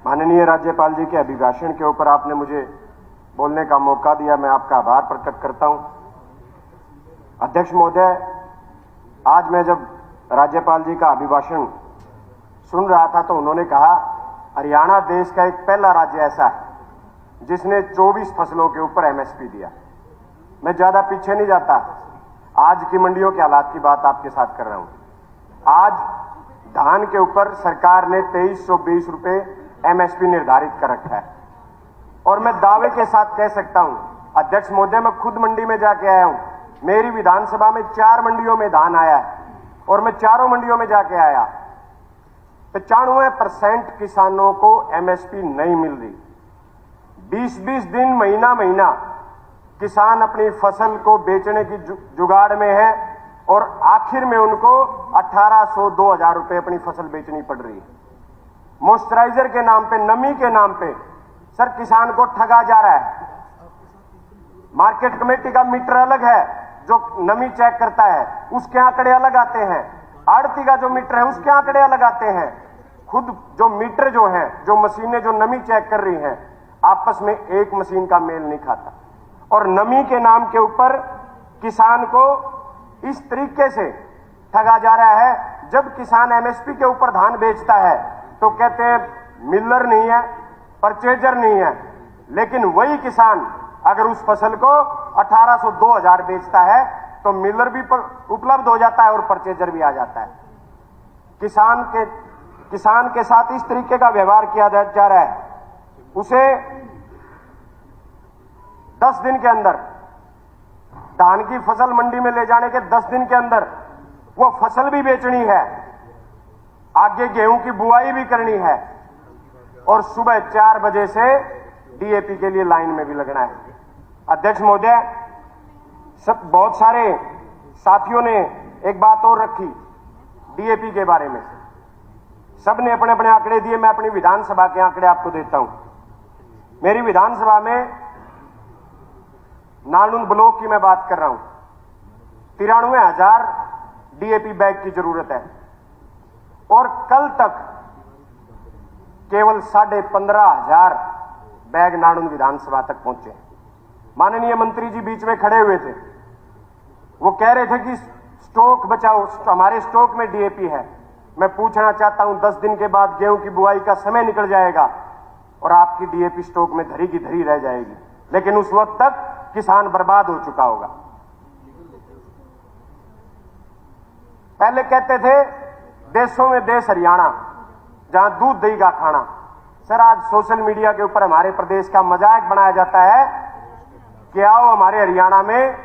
माननीय राज्यपाल जी के अभिभाषण के ऊपर आपने मुझे बोलने का मौका दिया, मैं आपका आभार प्रकट करता हूं। अध्यक्ष महोदय, आज मैं जब राज्यपाल जी का अभिभाषण सुन रहा था तो उन्होंने कहा हरियाणा देश का एक पहला राज्य ऐसा है जिसने 24 फसलों के ऊपर एमएसपी दिया। मैं ज्यादा पीछे नहीं जाता, आज की मंडियों के हालात की बात आपके साथ कर रहा हूं। आज धान के ऊपर सरकार ने 2320 रुपए एमएसपी निर्धारित कर रखा है और मैं दावे के साथ कह सकता हूं, अध्यक्ष महोदय, मैं खुद मंडी में जाके आया हूं। मेरी विधानसभा में 4 मंडियों में धान आया है और मैं चारों मंडियों में जाके आया। 95% किसानों को एमएसपी नहीं मिल रही। 20-20 दिन, महीना महीना किसान अपनी फसल को बेचने की जुगाड़ में है और आखिर में उनको 1800-2000 रुपए अपनी फसल बेचनी पड़ रही है। मॉइस्चराइजर के नाम पे, नमी के नाम पे सर किसान को ठगा जा रहा है। मार्केट कमेटी का मीटर अलग है जो नमी चेक करता है, उसके आंकड़े अलग आते हैं। आड़ती का जो मीटर है उसके आंकड़े अलग आते हैं। खुद जो मीटर जो है, जो मशीनें जो नमी चेक कर रही हैं, आपस में एक मशीन का मेल नहीं खाता और नमी के नाम के ऊपर किसान को इस तरीके से ठगा जा रहा है। जब किसान एमएसपी के ऊपर धान बेचता है तो कहते हैं मिलर नहीं है, परचेजर नहीं है, लेकिन वही किसान अगर उस फसल को 1800-2000 बेचता है तो मिलर भी उपलब्ध हो जाता है और परचेजर भी आ जाता है। किसान के साथ इस तरीके का व्यवहार किया जा रहा है। उसे 10 दिन के अंदर धान की फसल मंडी में ले जाने के 10 दिन के अंदर वो फसल भी बेचनी है, आगे गेहूं की बुआई भी करनी है और सुबह 4 बजे से डीएपी के लिए लाइन में भी लगना है। अध्यक्ष महोदय, बहुत सारे साथियों ने एक बात और रखी डीएपी के बारे में। सब ने अपने अपने आंकड़े दिए, मैं अपनी विधानसभा के आंकड़े आपको देता हूं। मेरी विधानसभा में नालून ब्लॉक की मैं बात कर रहा हूं, 93,000 डीएपी बैग की जरूरत है और कल तक केवल 15,500 बैग नालून विधानसभा तक पहुंचे। माननीय मंत्री जी बीच में खड़े हुए थे, वो कह रहे थे कि स्टॉक बचाओ, हमारे स्टॉक में डीएपी है। मैं पूछना चाहता हूं, 10 दिन के बाद गेहूं की बुआई का समय निकल जाएगा और आपकी डीएपी स्टॉक में धरी की धरी रह जाएगी, लेकिन उस वक्त तक किसान बर्बाद हो चुका होगा। पहले कहते थे देशों में देश हरियाणा, जहां दूध दही का खाना। सर, आज सोशल मीडिया के ऊपर हमारे प्रदेश का मजाक बनाया जाता है कि आओ हमारे हरियाणा में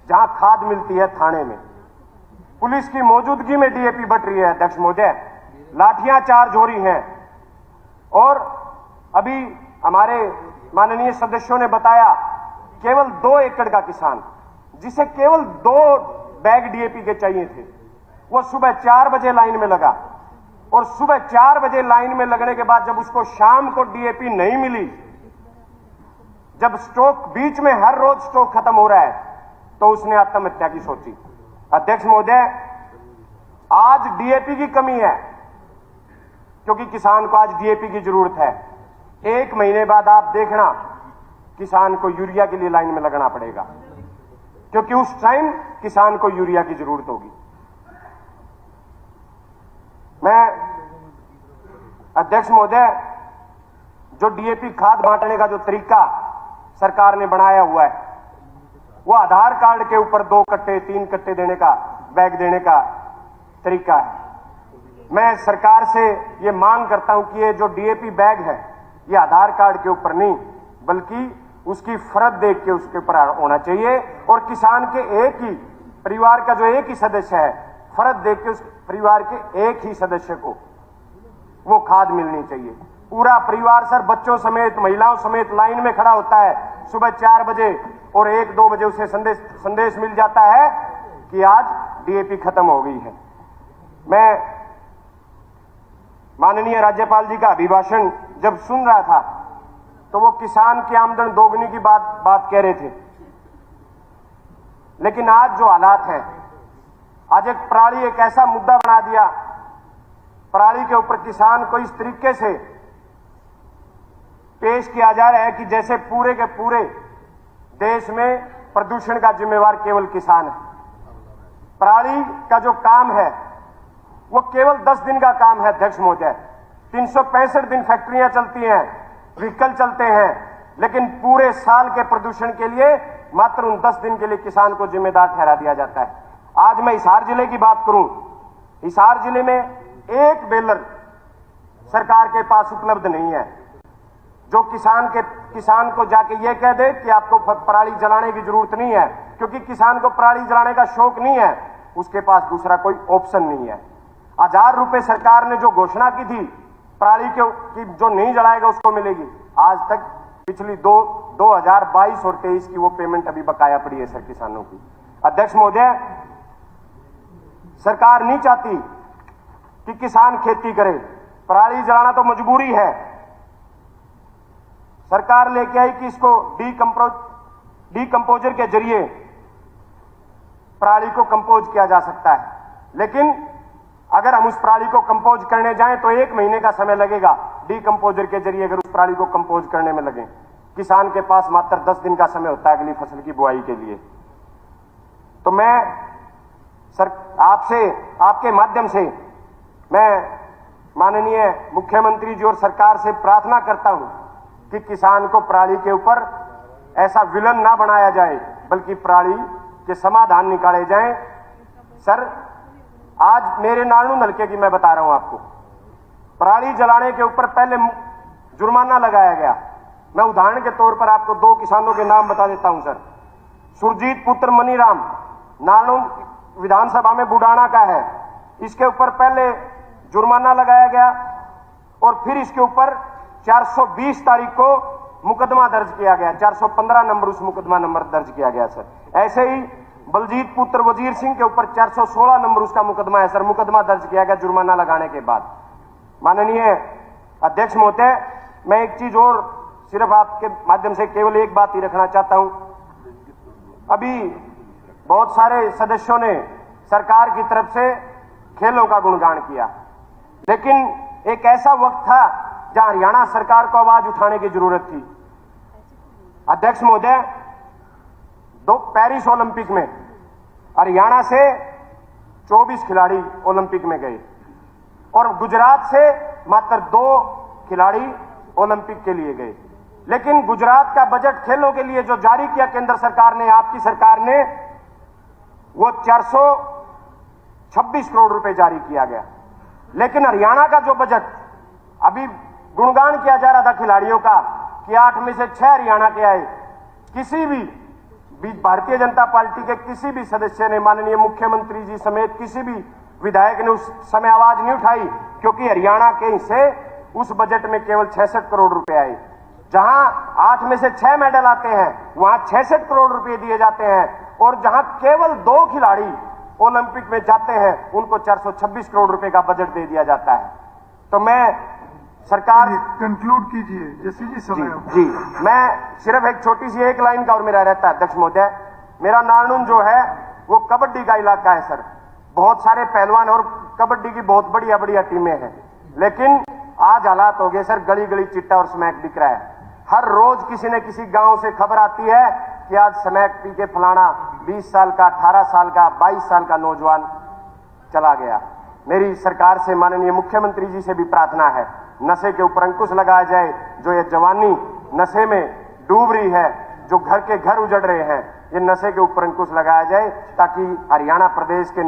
जहां खाद मिलती है थाने में। पुलिस की मौजूदगी में डीएपी बट रही है। अध्यक्ष महोदय, लाठियां चार्ज हो रही हैं और अभी हमारे माननीय सदस्यों ने बताया केवल 2 एकड़ का किसान जिसे केवल 2 बैग डीएपी के चाहिए थे, वो सुबह 4 बजे लाइन में लगा और सुबह 4 बजे लाइन में लगने के बाद जब उसको शाम को डीएपी नहीं मिली, जब स्टॉक बीच में हर रोज स्टॉक खत्म हो रहा है, तो उसने आत्महत्या की सोची। अध्यक्ष महोदय, आज डीएपी की कमी है क्योंकि किसान को आज डीएपी की जरूरत है। 1 महीने बाद आप देखना किसान को यूरिया के लिए लाइन में लगना पड़ेगा क्योंकि उस टाइम किसान को यूरिया की जरूरत होगी। मैं अध्यक्ष महोदय, जो डीएपी खाद बांटने का जो तरीका सरकार ने बनाया हुआ है, वो आधार कार्ड के ऊपर 2 कट्टे 3 कट्टे देने का, बैग देने का तरीका है। मैं सरकार से ये मांग करता हूं कि ये जो डीएपी बैग है ये आधार कार्ड के ऊपर नहीं बल्कि उसकी फरद देख के उसके ऊपर होना चाहिए और किसान के एक ही परिवार का जो एक ही सदस्य है, फरद देख के उस परिवार के एक ही सदस्य को वो खाद मिलनी चाहिए। पूरा परिवार सर, बच्चों समेत, महिलाओं समेत लाइन में खड़ा होता है सुबह 4 बजे और 1-2 बजे उसे संदेश मिल जाता है कि आज डीएपी खत्म हो गई है। मैं माननीय राज्यपाल जी का अभिभाषण जब सुन रहा था तो वो किसान की आमदन दोगुनी की बात कह रहे थे, लेकिन आज जो हालात हैं, आज एक पराली एक ऐसा मुद्दा बना दिया, पराली के ऊपर किसान को इस तरीके से पेश किया जा रहा है कि जैसे पूरे के पूरे देश में प्रदूषण का जिम्मेवार केवल किसान है। पराली का जो काम है वो केवल 10 दिन का काम है अध्यक्ष महोदय। 365 दिन फैक्ट्रियां चलती हैं, व्हीकल चलते हैं, लेकिन पूरे साल के प्रदूषण के लिए मात्र उन 10 दिन के लिए किसान को जिम्मेदार ठहरा दिया जाता है। आज मैं हिसार जिले की बात करूं, हिसार जिले में एक बेलर सरकार के पास उपलब्ध नहीं है जो किसान को जाके ये कह दे कि आपको पराली जलाने की जरूरत नहीं है, क्योंकि किसान को पराली जलाने का शौक नहीं है, उसके पास दूसरा कोई ऑप्शन नहीं है। 1000 रुपए सरकार ने जो घोषणा की थी पराली की जो नहीं जलाएगा उसको मिलेगी, आज तक पिछली 2022 और 23 की वो पेमेंट अभी बकाया पड़ी है सर किसानों की। अध्यक्ष महोदय, सरकार नहीं चाहती कि किसान खेती करे, पराली जलाना तो मजबूरी है। सरकार लेके आई कि इसको डीकंपोजर के जरिए पराली को कंपोज किया जा सकता है, लेकिन अगर हम उस पराली को कंपोज करने जाएं तो 1 महीने का समय लगेगा। डीकंपोजर के जरिए अगर उस पराली को कंपोज करने में लगे, किसान के पास मात्र 10 दिन का समय होता है अगली फसल की बुआई के लिए। तो मैं आपसे, आपके माध्यम से मैं माननीय मुख्यमंत्री जी और सरकार से प्रार्थना करता हूं कि किसान को पराली के ऊपर ऐसा विलन ना बनाया जाए, बल्कि पराली के समाधान निकाले जाएं। सर, आज मेरे नालनू हल्के की मैं बता रहा हूं आपको, पराली जलाने के ऊपर पहले जुर्माना लगाया गया। मैं उदाहरण के तौर पर आपको 2 किसानों के नाम बता देता हूं सर। सुरजीत पुत्र मनीराम, नालनू विधानसभा में बुडाना का है, इसके ऊपर पहले जुर्माना लगाया गया और फिर इसके ऊपर 420 तारीख को मुकदमा दर्ज किया गया, 415 नंबर उस मुकदमा नंबर दर्ज किया गया सर। ऐसे ही बलजीत पुत्र वजीर सिंह के ऊपर 416 नंबर उसका मुकदमा है सर, मुकदमा दर्ज किया गया जुर्माना लगाने के बाद। माननीय अध्यक्ष महोदय, मैं एक चीज और सिर्फ आपके माध्यम से केवल एक बात ही रखना चाहता हूं। अभी बहुत सारे सदस्यों ने सरकार की तरफ से खेलों का गुणगान किया, लेकिन एक ऐसा वक्त था जहां हरियाणा सरकार को आवाज उठाने की जरूरत थी। अध्यक्ष महोदय, पेरिस ओलंपिक में हरियाणा से 24 खिलाड़ी ओलंपिक में गए और गुजरात से मात्र 2 खिलाड़ी ओलंपिक के लिए गए। लेकिन गुजरात का बजट खेलों के लिए जो जारी किया केंद्र सरकार ने, आपकी सरकार ने, वो 426 करोड़ रुपए जारी किया गया। लेकिन हरियाणा का जो बजट, अभी गुणगान किया जा रहा था खिलाड़ियों का कि 8 में से 6 हरियाणा के आए, किसी भी भारतीय जनता पार्टी के किसी भी सदस्य ने, माननीय मुख्यमंत्री जी समेत किसी भी विधायक ने उस समय आवाज नहीं उठाई, क्योंकि हरियाणा के हिस्से उस बजट में केवल 66 करोड़ रुपए आए। जहां 8 में से 6 मेडल आते हैं वहां 66 करोड़ रुपए दिए जाते हैं, और जहां केवल 2 खिलाड़ी ओलंपिक में जाते हैं उनको 426 करोड़ रुपए का बजट दे दिया जाता है। तो मैं सरकार, कंक्लूड कीजिए जैसे जी समय जी, मैं सिर्फ एक छोटी सी एक लाइन का और मेरा रहता है अध्यक्ष महोदय। मेरा नालनून जो है वो कबड्डी का इलाका है सर, बहुत सारे पहलवान और कबड्डी की बहुत बढ़िया बढ़िया टीमें हैं, लेकिन आज हालात हो गए सर, गली गली चिट्टा और स्मैक बिक रहा है। हर रोज किसी न किसी गांव से खबर आती है कि आज स्मैक पी के फलाना 20 साल का, 18 साल का, 22 साल का नौजवान चला गया। मेरी सरकार से, माननीय मुख्यमंत्री जी से भी प्रार्थना है, नशे के ऊपर अंकुश लगाया जाए। जो ये जवानी नशे में डूब रही है, जो घर के घर उजड़ रहे हैं, ये नशे के ऊपर अंकुश लगाया जाए, ताकि हरियाणा प्रदेश के